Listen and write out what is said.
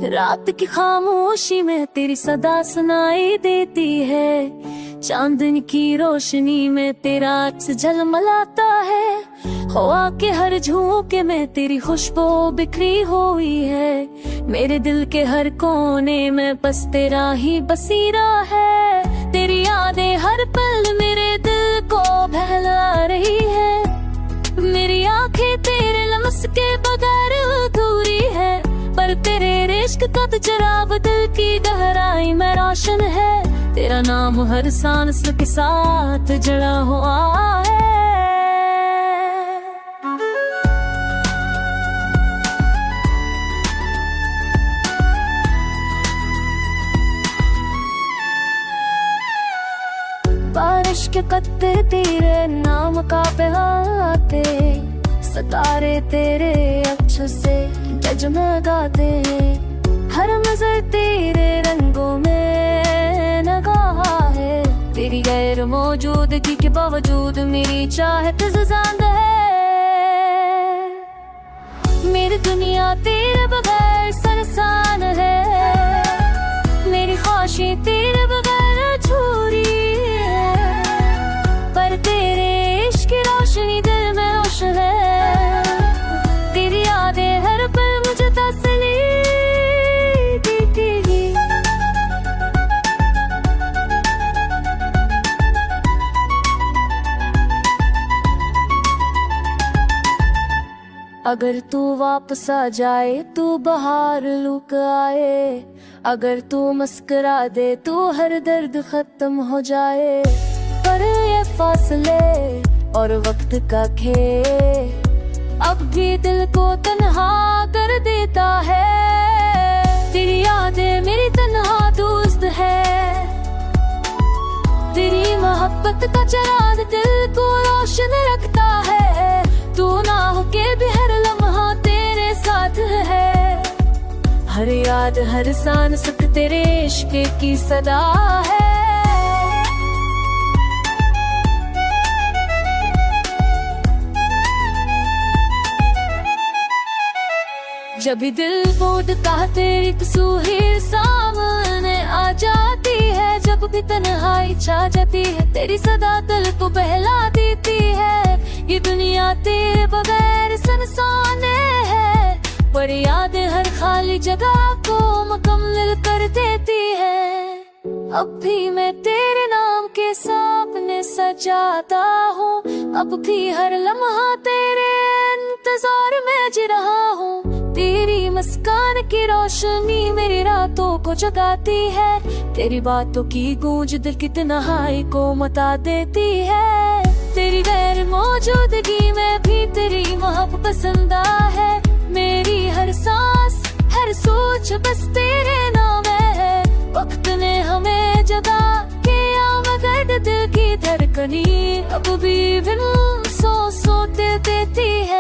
रात की खामोशी में तेरी सदा सुनाई देती है। चांदनी की रोशनी में तेरा अक्स झलमलाता है। हवा के हर झोंके में तेरी खुशबू बिखरी हुई है। मेरे दिल के हर कोने में बस तेरा ही बसीरा है। तेरी यादें हर पल मेरे दिल को बहला रही है। मेरी आंखें तेरे लम्स के बगैर अधूरी है, पर तेरे इश्क का तो चराग दिल की गहराई में रोशन है। तेरा नाम हर सांस के साथ जड़ा हुआ है। बारिश के कत्ते तेरे नाम का बहाते, सितारे तेरे अक्षर से जगमगाते हैं। हर नजर तेरे रंगों में नगाह है। तेरी गैर मौजूदगी के बावजूद मेरी चाहत ज़िंदा है। मेरी दुनिया तेरे बगैर सुनसान है। मेरी ख्वाहिशें तेरे बगैर अधूरी है, पर तेरे इश्क की रोशनी दिल में रोशन है। तेरी यादें हर पल मुझे तसल्ली देती है। अगर तू वापस आ जाए तू बाहर लुक आए। अगर तू मुस्कुरा दे तू हर दर्द खत्म हो जाए। पर ये फासले और वक्त का खेल अब भी दिल को तन्हा कर देता है। तेरी यादें मेरी तन्हा दोस्त है। तेरी मोहब्बत का चिराग दिल को रोशन रखता है। तू ना होके भी हर लम्हा तेरे साथ है। हर याद हर सांस तेरे इश्क की सदा है। जब भी दिल टूटता तेरी तस्वीर सामने आ जाती है। जब भी तन्हाई छा जाती है तेरी सदा दिल को बहला देती है। ये दुनिया तेरे बगैर सुनसान है, पर याद हर खाली जगह को मुकम्मल कर देती है। अब भी मैं तेरे नाम के सपने सजाता हूँ। अब भी हर लम्हा तेरे इंतजार में जी रहा हूँ। तेरी मुस्कान की रोशनी मेरी रातों को जगाती है। तेरी बातों की गूंज दिल की तन्हाई को मिटा देती है। तेरी गैर मौजूदगी में भी तेरी मोहब्बत पसंदा है। मेरी हर सांस हर सोच बस तेरे नाम है। वक्त ने हमें जगा के मगर दिल की धड़कनी अब भी बिन सोते देती है।